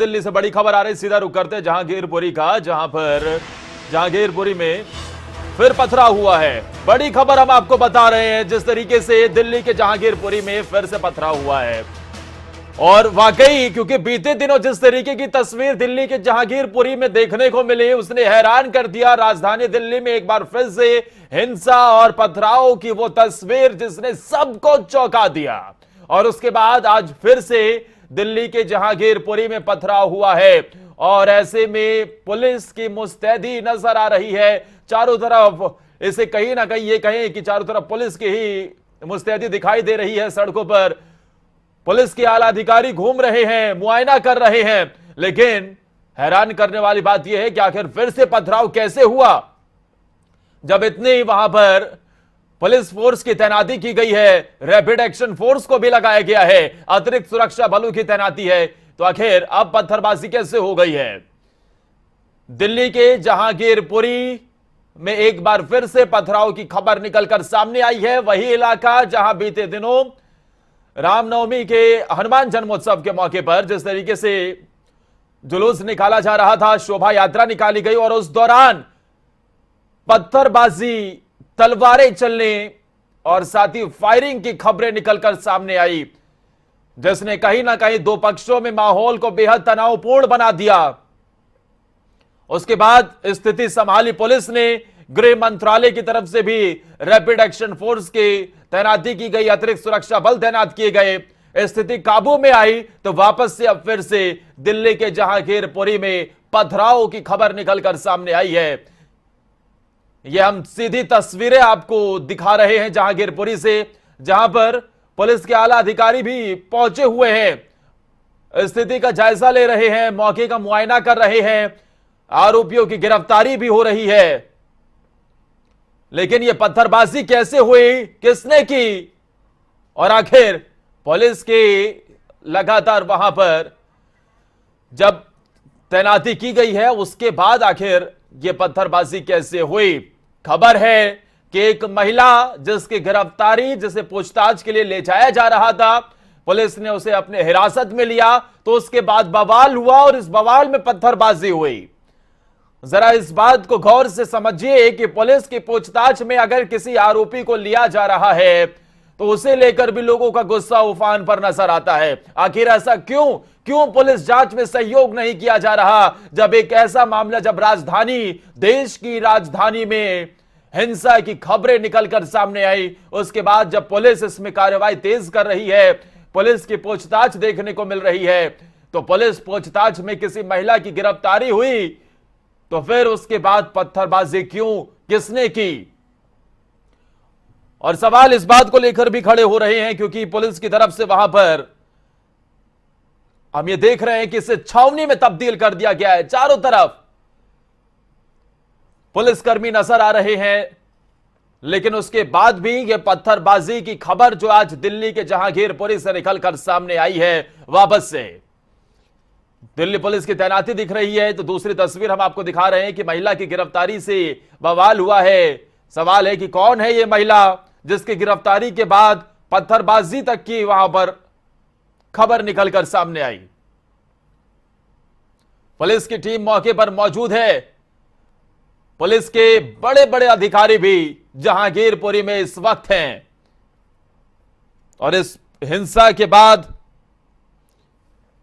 दिल्ली से बड़ी खबर आ रही, सीधा रुक करते हैं जहांगीरपुरी का, जहां पर जहांगीरपुरी में फिर पथराव हुआ है। बड़ी खबर हम आपको बता रहे हैं, जिस तरीके से दिल्ली के जहांगीरपुरी में फिर से पथराव हुआ है। और वाकई क्योंकि बीते दिनों जिस तरीके की तस्वीर दिल्ली के जहांगीरपुरी में देखने को मिली, उसने हैरान कर दिया। राजधानी दिल्ली में एक बार फिर से हिंसा और पथराव की वो तस्वीर जिसने सबको चौंका दिया। और उसके बाद आज फिर से दिल्ली के जहांगीरपुरी में पथराव हुआ है और ऐसे में पुलिस की मुस्तैदी नजर आ रही है चारों तरफ। इसे कहीं ना कहीं ये कहें कि चारों तरफ पुलिस की ही मुस्तैदी दिखाई दे रही है। सड़कों पर पुलिस के आला अधिकारी घूम रहे हैं, मुआयना कर रहे हैं। लेकिन हैरान करने वाली बात यह है कि आखिर फिर से पथराव कैसे हुआ, जब इतनी वहां पर पुलिस फोर्स की तैनाती की गई है, रैपिड एक्शन फोर्स को भी लगाया गया है, अतिरिक्त सुरक्षा बलों की तैनाती है, तो आखिर अब पत्थरबाजी कैसे हो गई है। दिल्ली के जहांगीरपुरी में एक बार फिर से पथराव की खबर निकलकर सामने आई है। वही इलाका जहां बीते दिनों रामनवमी के हनुमान जन्मोत्सव के मौके पर जिस तरीके से जुलूस निकाला जा रहा था, शोभा यात्रा निकाली गई और उस दौरान पत्थरबाजी, तलवारें चलने और साथ ही फायरिंग की खबरें निकलकर सामने आई, जिसने कहीं ना कहीं दो पक्षों में माहौल को बेहद तनावपूर्ण बना दिया। उसके बाद स्थिति संभाली पुलिस ने, गृह मंत्रालय की तरफ से भी रैपिड एक्शन फोर्स की तैनाती की गई, अतिरिक्त सुरक्षा बल तैनात किए गए। स्थिति काबू में आई तो वापस से अब फिर से दिल्ली के जहांगीरपुरी में पथराव की खबर निकलकर सामने आई है। यह हम सीधी तस्वीरें आपको दिखा रहे हैं जहांगीरपुरी से, जहां पर पुलिस के आला अधिकारी भी पहुंचे हुए हैं, स्थिति का जायजा ले रहे हैं, मौके का मुआयना कर रहे हैं, आरोपियों की गिरफ्तारी भी हो रही है। लेकिन यह पत्थरबाजी कैसे हुई, किसने की, और आखिर पुलिस की लगातार वहां पर जब तैनाती की गई है उसके बाद आखिर यह पत्थरबाजी कैसे हुई। खबर है कि एक महिला जिसकी गिरफ्तारी, जिसे पूछताछ के लिए ले जाया जा रहा था, पुलिस ने उसे अपने हिरासत में लिया तो उसके बाद बवाल हुआ और इस बवाल में पत्थरबाजी हुई। जरा इस बात को गौर से समझिए कि पुलिस की पूछताछ में अगर किसी आरोपी को लिया जा रहा है तो उसे लेकर भी लोगों का गुस्सा उफान पर नजर आता है। आखिर ऐसा क्यों पुलिस जांच में सहयोग नहीं किया जा रहा, जब एक ऐसा मामला, जब राजधानी, देश की राजधानी में हिंसा की खबरें निकलकर सामने आई, उसके बाद जब पुलिस इसमें कार्रवाई तेज कर रही है, पुलिस की पूछताछ देखने को मिल रही है, तो पुलिस पूछताछ में किसी महिला की गिरफ्तारी हुई तो फिर उसके बाद पत्थरबाजी क्यों, किसने की। और सवाल इस बात को लेकर भी खड़े हो रहे हैं क्योंकि पुलिस की तरफ से वहां पर हम ये देख रहे हैं कि इसे छावनी में तब्दील कर दिया गया है। चारों तरफ पुलिसकर्मी नजर आ रहे हैं, लेकिन उसके बाद भी यह पत्थरबाजी की खबर जो आज दिल्ली के जहांगीरपुरी से निकलकर सामने आई है, वापस से दिल्ली पुलिस की तैनाती दिख रही है। तो दूसरी तस्वीर हम आपको दिखा रहे हैं कि महिला की गिरफ्तारी से बवाल हुआ है। सवाल है कि कौन है यह महिला जिसकी गिरफ्तारी के बाद पत्थरबाजी तक की वहां पर खबर निकलकर सामने आई। पुलिस की टीम मौके पर मौजूद है, पुलिस के बड़े बड़े अधिकारी भी जहांगीरपुरी में इस वक्त हैं और इस हिंसा के बाद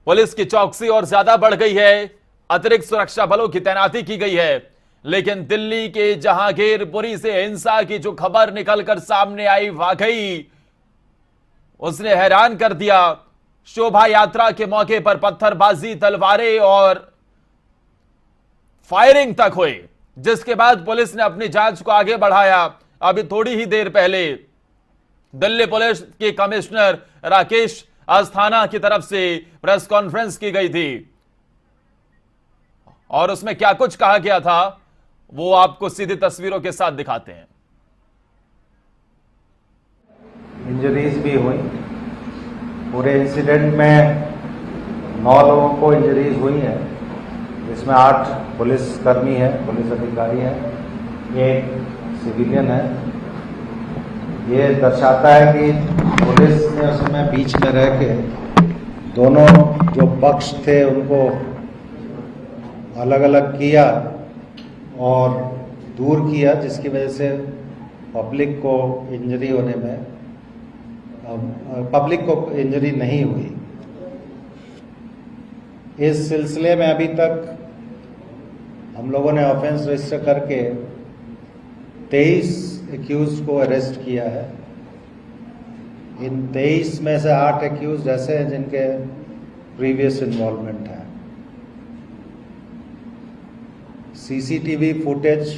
पुलिस की चौकसी और ज्यादा बढ़ गई है, अतिरिक्त सुरक्षा बलों की तैनाती की गई है। लेकिन दिल्ली के जहांगीरपुरी से हिंसा की जो खबर निकलकर सामने आई, वाकई उसने हैरान कर दिया। शोभा यात्रा के मौके पर पत्थरबाजी, तलवारें और फायरिंग तक हुई, जिसके बाद पुलिस ने अपनी जांच को आगे बढ़ाया। अभी थोड़ी ही देर पहले दिल्ली पुलिस के कमिश्नर राकेश अस्थाना की तरफ से प्रेस कॉन्फ्रेंस की गई थी और उसमें क्या कुछ कहा गया था वो आपको सीधी तस्वीरों के साथ दिखाते हैं। इंजरीज भी हुई, पूरे इंसिडेंट में 9 लोगों को इंजरीज हुई है, जिसमें 8 पुलिसकर्मी है, पुलिस अधिकारी है, एक सिविलियन है। ये दर्शाता है कि पुलिस ने उसमें बीच में रह के दोनों जो पक्ष थे उनको अलग अलग किया और दूर किया, जिसकी वजह से पब्लिक को इंजरी होने में पब्लिक को इंजरी नहीं हुई। इस सिलसिले में अभी तक हम लोगों ने ऑफेंस रजिस्टर करके 23 एक्यूज को अरेस्ट किया है। इन 23 में से 8 एक्यूज ऐसे हैं जिनके प्रीवियस इन्वॉल्वमेंट है। सीसीटीवी फुटेज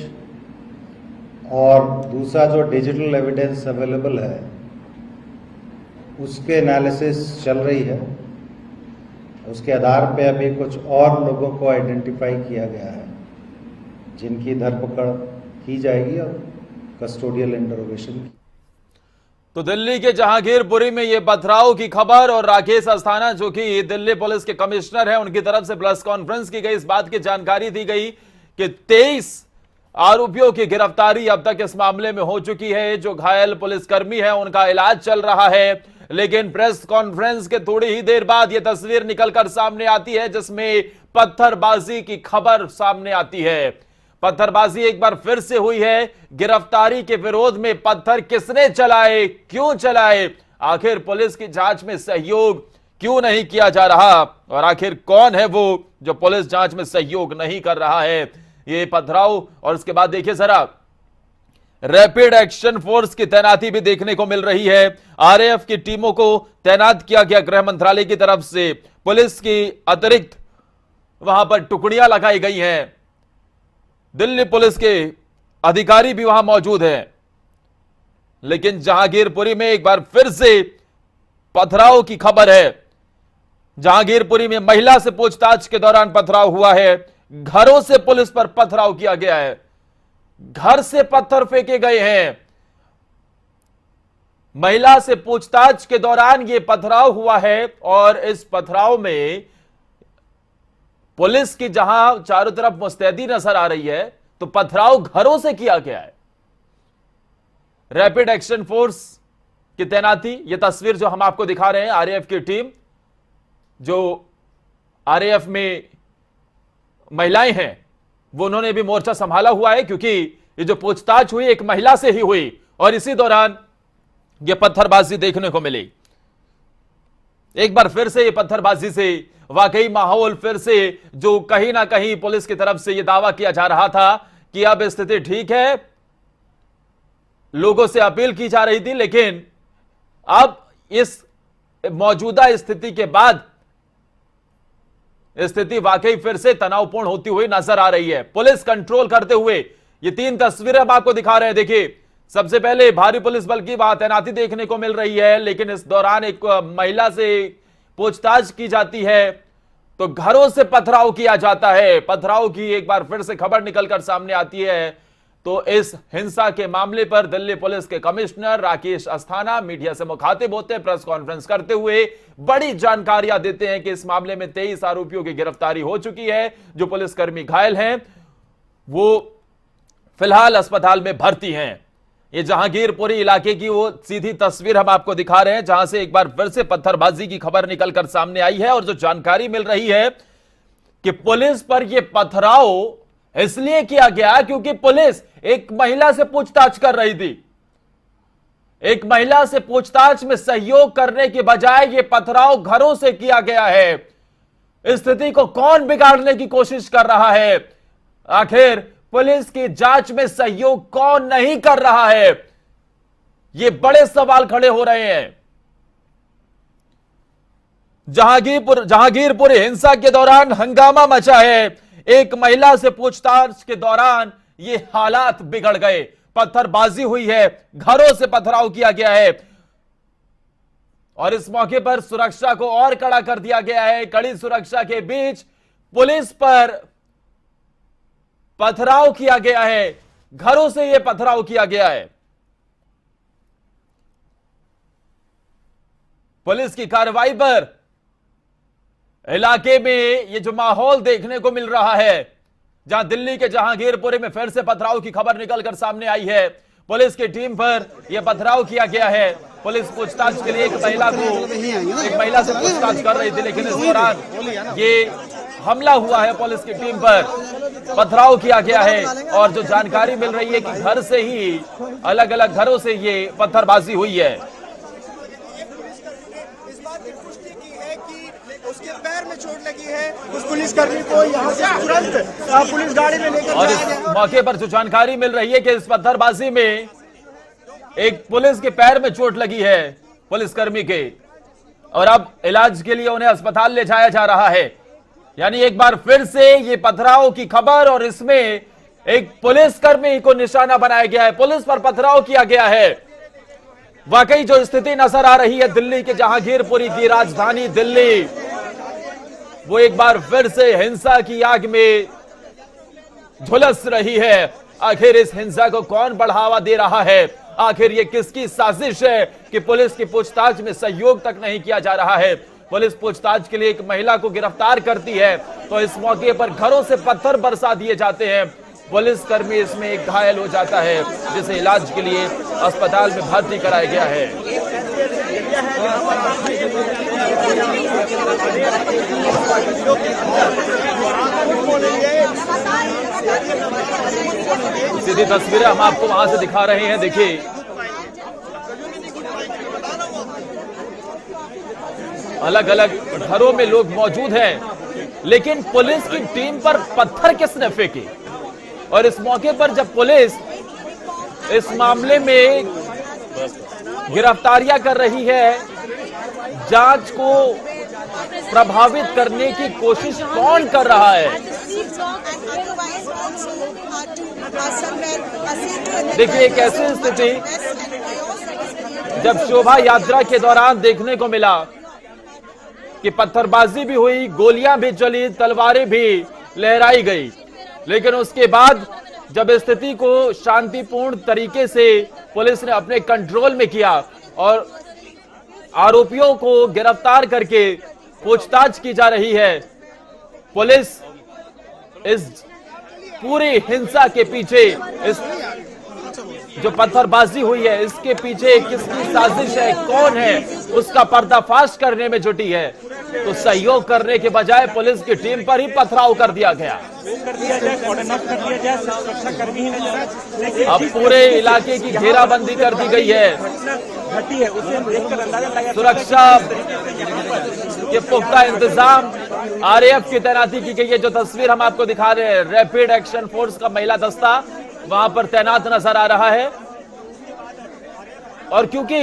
और दूसरा जो डिजिटल एविडेंस अवेलेबल है उसके एनालिसिस चल रही है। उसके आधार पे अभी कुछ और लोगों को आइडेंटिफाई किया गया है जिनकी धरपकड़ की जाएगी और कस्टोडियल इंटरोगेशन की। तो दिल्ली के जहांगीरपुरी में यह पथराव की खबर और राकेश अस्थाना जो कि दिल्ली पुलिस के कमिश्नर हैं, उनकी तरफ से प्रेस कॉन्फ्रेंस की गई, इस बात की जानकारी दी गई कि 23 आरोपियों की गिरफ्तारी अब तक इस मामले में हो चुकी है। जो घायल पुलिसकर्मी है उनका इलाज चल रहा है, लेकिन प्रेस कॉन्फ्रेंस के थोड़ी ही देर बाद यह तस्वीर निकलकर सामने आती है जिसमें पत्थरबाजी की खबर सामने आती है। पत्थरबाजी एक बार फिर से हुई है। गिरफ्तारी के विरोध में पत्थर किसने चलाए, क्यों चलाए, आखिर पुलिस की जांच में सहयोग क्यों नहीं किया जा रहा और आखिर कौन है वो जो पुलिस जांच में सहयोग नहीं कर रहा है, ये पथराव। और उसके बाद देखिए जरा, रैपिड एक्शन फोर्स की तैनाती भी देखने को मिल रही है। आरएएफ की टीमों को तैनात किया गया गृह मंत्रालय की तरफ से। पुलिस की अतिरिक्त वहां पर टुकड़ियां लगाई गई हैं। दिल्ली पुलिस के अधिकारी भी वहां मौजूद हैं। लेकिन जहांगीरपुरी में एक बार फिर से पथराव की खबर है। जहांगीरपुरी में महिला से पूछताछ के दौरान पथराव हुआ है। घरों से पुलिस पर पथराव किया गया है, घर से पत्थर फेंके गए हैं। महिला से पूछताछ के दौरान यह पथराव हुआ है और इस पथराव में पुलिस की जहां चारों तरफ मुस्तैदी नजर आ रही है, तो पथराव घरों से किया गया है। रैपिड एक्शन फोर्स की तैनाती, यह तस्वीर जो हम आपको दिखा रहे हैं, आरएएफ की टीम, जो आरएएफ में महिलाएं हैं वो उन्होंने भी मोर्चा संभाला हुआ है, क्योंकि ये जो पूछताछ हुई एक महिला से ही हुई और इसी दौरान ये पत्थरबाजी देखने को मिली। एक बार फिर से ये पत्थरबाजी से वाकई माहौल फिर से, जो कहीं ना कहीं पुलिस की तरफ से यह दावा किया जा रहा था कि अब स्थिति ठीक है, लोगों से अपील की जा रही थी, लेकिन अब इस मौजूदा स्थिति के बाद स्थिति वाकई फिर से तनावपूर्ण होती हुई नजर आ रही है। पुलिस कंट्रोल करते हुए ये 3 तस्वीरें हम आपको दिखा रहे हैं। देखिए, सबसे पहले भारी पुलिस बल की वहां तैनाती देखने को मिल रही है, लेकिन इस दौरान एक महिला से पूछताछ की जाती है तो घरों से पथराव किया जाता है। पथराव की एक बार फिर से खबर निकलकर सामने आती है। तो इस हिंसा के मामले पर दिल्ली पुलिस के कमिश्नर राकेश अस्थाना मीडिया से मुखातिब होते हैं, प्रेस कॉन्फ्रेंस करते हुए बड़ी जानकारियां देते हैं कि इस मामले में 23 आरोपियों की गिरफ्तारी हो चुकी है। जो पुलिसकर्मी घायल हैं वो फिलहाल अस्पताल में भर्ती हैं। ये जहांगीरपुरी इलाके की वो सीधी तस्वीर हम आपको दिखा रहे हैं, जहां से एक बार फिर से पत्थरबाजी की खबर निकलकर सामने आई है। और जो जानकारी मिल रही है कि पुलिस पर यह पथराव इसलिए किया गया क्योंकि पुलिस एक महिला से पूछताछ कर रही थी। एक महिला से पूछताछ में सहयोग करने के बजाय यह पथराव घरों से किया गया है। स्थिति को कौन बिगाड़ने की कोशिश कर रहा है, आखिर पुलिस की जांच में सहयोग कौन नहीं कर रहा है, ये बड़े सवाल खड़े हो रहे हैं। जहांगीरपुर हिंसा के दौरान हंगामा मचा है। एक महिला से पूछताछ के दौरान ये हालात बिगड़ गए, पत्थरबाजी हुई है, घरों से पथराव किया गया है और इस मौके पर सुरक्षा को और कड़ा कर दिया गया है। कड़ी सुरक्षा के बीच पुलिस पर पथराव किया गया है, घरों से यह पथराव किया गया है। पुलिस की कार्रवाई पर इलाके में ये जो माहौल देखने को मिल रहा है, जहां दिल्ली के जहांगीरपुरी में फिर से पथराव की खबर निकलकर सामने आई है, पुलिस की टीम पर यह पथराव किया गया है। पुलिस पूछताछ के लिए एक महिला से पूछताछ कर रही थी, लेकिन इस दौरान ये हमला हुआ है। पुलिस की टीम पर पथराव किया गया है और जो जानकारी मिल रही है कि घर से ही, अलग अलग घरों से ये पत्थरबाजी हुई है। उसके पैर में चोट लगी है, उस पुलिसकर्मी को यहाँ से तुरंत पुलिस गाड़ी में लेकर और इस मौके पर जो जानकारी मिल रही है कि इस पत्थरबाजी में एक पुलिस के पैर में चोट लगी है, पुलिसकर्मी के, और अब इलाज के लिए उन्हें अस्पताल ले जाया जा रहा है। यानी एक बार फिर से ये पथराव की खबर, और इसमें एक पुलिसकर्मी को निशाना बनाया गया है, पुलिस पर पथराव किया गया है। वाकई जो स्थिति नजर आ रही है दिल्ली के जहांगीरपुरी की राजधानी दिल्ली, वो एक बार फिर से हिंसा की आग में झुलस रही है। आखिर इस हिंसा को कौन बढ़ावा दे रहा है? आखिर ये किसकी साजिश है कि पुलिस की पूछताछ में सहयोग तक नहीं किया जा रहा है? पुलिस पूछताछ के लिए एक महिला को गिरफ्तार करती है तो इस मौके पर घरों से पत्थर बरसा दिए जाते हैं। पुलिसकर्मी इसमें एक घायल हो जाता है, जिसे इलाज के लिए अस्पताल में भर्ती कराया गया है। सीधी तस्वीरें हम आपको वहां से दिखा रहे हैं। देखिए, अलग अलग घरों में लोग मौजूद हैं, लेकिन पुलिस की टीम पर पत्थर किसने फेंके? और इस मौके पर जब पुलिस इस मामले में गिरफ्तारियां कर रही है, जांच को प्रभावित करने की कोशिश कौन कर रहा है? देखिए, एक ऐसी स्थिति जब शोभा यात्रा के दौरान देखने को मिला कि पत्थरबाजी भी हुई, गोलियां भी चली, तलवारें भी लहराई गई, लेकिन उसके बाद जब स्थिति को शांतिपूर्ण तरीके से पुलिस ने अपने कंट्रोल में किया और आरोपियों को गिरफ्तार करके पूछताछ की जा रही है, पुलिस इस पूरी हिंसा के पीछे, इस जो पत्थरबाजी हुई है, इसके पीछे किसकी साजिश है, कौन है, उसका पर्दाफाश करने में जुटी है। तो सहयोग करने के बजाय पुलिस की टीम पर ही पथराव कर दिया गया। अब पूरे इलाके की घेराबंदी कर दी गई है, सुरक्षा के पुख्ता इंतजाम, आरएएफ की तैनाती की गई है। जो तस्वीर हम आपको दिखा रहे हैं, रैपिड एक्शन फोर्स का महिला दस्ता वहां पर तैनात नजर आ रहा है। और क्योंकि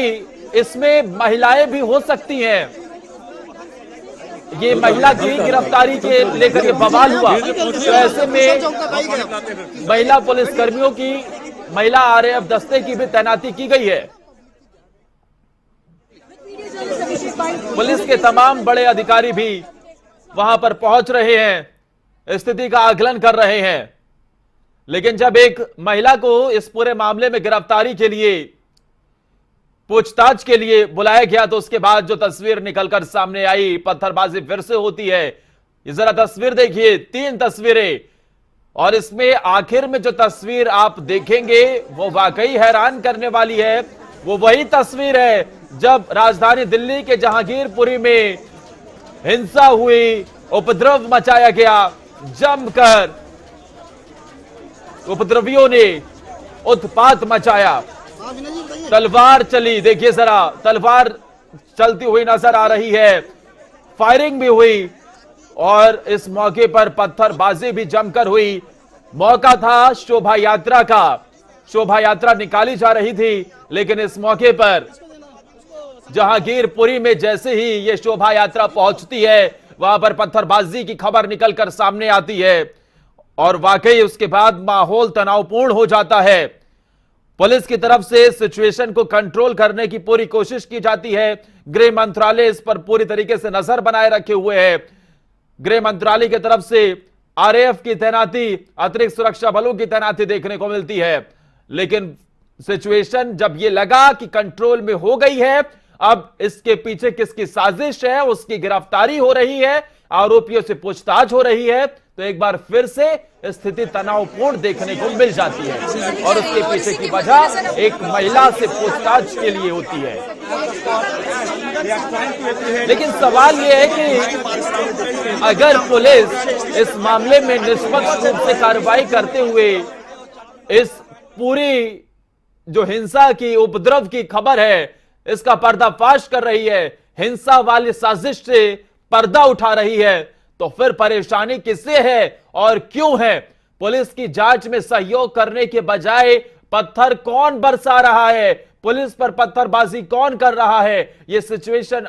इसमें महिलाएं भी हो सकती हैं, ये महिला की गिरफ्तारी के लेकर ये बवाल हुआ, तो ऐसे में महिला पुलिसकर्मियों की, महिला आरएएफ दस्ते की भी तैनाती की गई है। पुलिस के तमाम बड़े अधिकारी भी वहां पर पहुंच रहे हैं, स्थिति का आकलन कर रहे हैं। लेकिन जब एक महिला को इस पूरे मामले में गिरफ्तारी के लिए, पूछताछ के लिए बुलाया गया, तो उसके बाद जो तस्वीर निकलकर सामने आई, पत्थरबाजी फिर से होती है। ये जरा तस्वीर देखिए, 3 तस्वीरें, और इसमें आखिर में जो तस्वीर आप देखेंगे वो वाकई हैरान करने वाली है। वो वही तस्वीर है जब राजधानी दिल्ली के जहांगीरपुरी में हिंसा हुई, उपद्रव मचाया गया, जमकर उपद्रवियों ने उत्पात मचाया, तलवार चली। देखिए जरा, तलवार चलती हुई नजर आ रही है, फायरिंग भी हुई, और इस मौके पर पत्थरबाजी भी जमकर हुई। मौका था शोभा यात्रा का, शोभा यात्रा निकाली जा रही थी, लेकिन इस मौके पर जहांगीरपुरी में जैसे ही ये शोभा यात्रा पहुंचती है, वहां पर पत्थरबाजी की खबर निकलकर सामने आती है, और वाकई उसके बाद माहौल तनावपूर्ण हो जाता है। पुलिस की तरफ से सिचुएशन को कंट्रोल करने की पूरी कोशिश की जाती है। गृह मंत्रालय इस पर पूरी तरीके से नजर बनाए रखे हुए है। गृह मंत्रालय की तरफ से आरएएफ की तैनाती, अतिरिक्त सुरक्षा बलों की तैनाती देखने को मिलती है। लेकिन सिचुएशन जब ये लगा कि कंट्रोल में हो गई है, अब इसके पीछे किसकी साजिश है, उसकी गिरफ्तारी हो रही है, आरोपियों से पूछताछ हो रही है तो एक बार फिर से स्थिति तनावपूर्ण देखने को मिल जाती है और उसके पीछे की वजह एक महिला से पूछताछ के लिए होती है। लेकिन सवाल यह है कि अगर पुलिस इस मामले में निष्पक्ष रूप से कार्रवाई करते हुए इस पूरी जो हिंसा की उपद्रव की खबर है इसका पर्दाफाश कर रही है, हिंसा वाली साजिश से पर्दा उठा रही है, तो फिर परेशानी किससे है और क्यों है? पुलिस की जांच में सहयोग करने के बजाय पत्थर कौन बरसा रहा है, पुलिस पर पत्थरबाजी कौन कर रहा है? यह सिचुएशन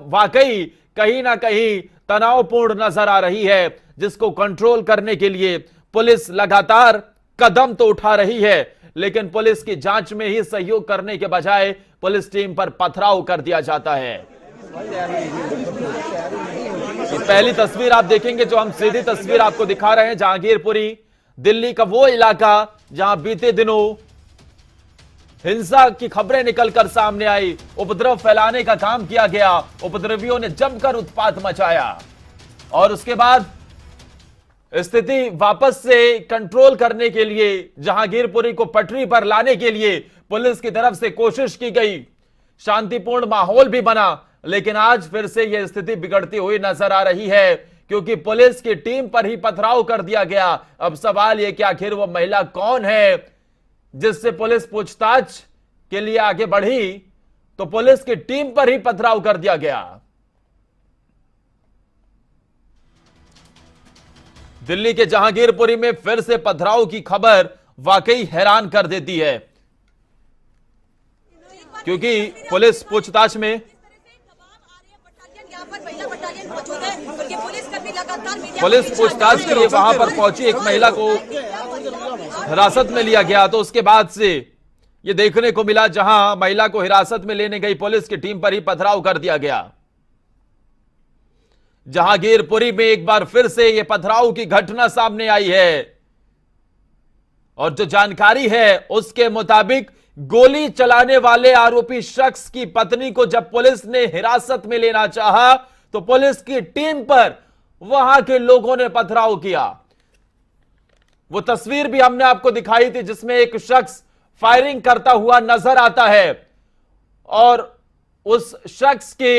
वाकई कहीं ना कहीं तनावपूर्ण नजर आ रही है, जिसको कंट्रोल करने के लिए पुलिस लगातार कदम तो उठा रही है, लेकिन पुलिस की जांच में ही सहयोग करने के बजाय पुलिस टीम पर पथराव कर दिया जाता है। पहली तस्वीर आप देखेंगे, जो हम सीधी तस्वीर आपको दिखा रहे हैं, जहांगीरपुरी दिल्ली का वो इलाका जहां बीते दिनों हिंसा की खबरें निकलकर सामने आई, उपद्रव फैलाने का काम किया गया, उपद्रवियों ने जमकर उत्पात मचाया और उसके बाद स्थिति वापस से कंट्रोल करने के लिए जहांगीरपुरी को पटरी पर लाने के लिए पुलिस की तरफ से कोशिश की गई, शांतिपूर्ण माहौल भी बना, लेकिन आज फिर से यह स्थिति बिगड़ती हुई नजर आ रही है क्योंकि पुलिस की टीम पर ही पथराव कर दिया गया। अब सवाल यह कि आखिर वो महिला कौन है जिससे पुलिस पूछताछ के लिए आगे बढ़ी, तो पुलिस की टीम पर ही पथराव कर दिया गया। दिल्ली के जहांगीरपुरी में फिर से पथराव की खबर वाकई हैरान कर देती है क्योंकि पुलिस पूछताछ में पुलिस पूछताछ के लिए वहां पर पहुंची एक महिला को हिरासत में लिया गया, तो उसके बाद से यह देखने को मिला जहां महिला को हिरासत में लेने गई पुलिस की टीम पर ही पथराव कर दिया गया। जहांगीरपुरी में एक बार फिर से यह पथराव की घटना सामने आई है और जो जानकारी है उसके मुताबिक गोली चलाने वाले आरोपी शख्स की पत्नी को जब पुलिस ने हिरासत में लेना चाहा तो पुलिस की टीम पर वहां के लोगों ने पथराव किया। वो तस्वीर भी हमने आपको दिखाई थी जिसमें एक शख्स फायरिंग करता हुआ नजर आता है और उस शख्स की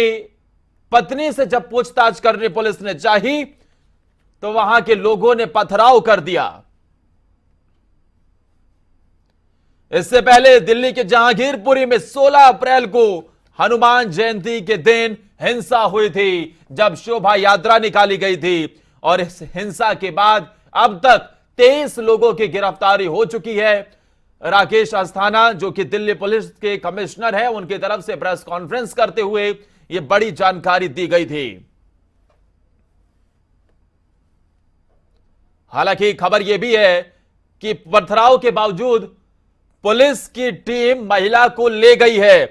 पत्नी से जब पूछताछ करने पुलिस ने चाही तो वहां के लोगों ने पथराव कर दिया। इससे पहले दिल्ली के जहांगीरपुरी में 16 अप्रैल को हनुमान जयंती के दिन हिंसा हुई थी जब शोभा यात्रा निकाली गई थी और इस हिंसा के बाद अब तक 23 लोगों की गिरफ्तारी हो चुकी है। राकेश अस्थाना जो कि दिल्ली पुलिस के कमिश्नर है, उनकी तरफ से प्रेस कॉन्फ्रेंस करते हुए यह बड़ी जानकारी दी गई थी। हालांकि खबर यह भी है कि पथराव के बावजूद पुलिस की टीम महिला को ले गई है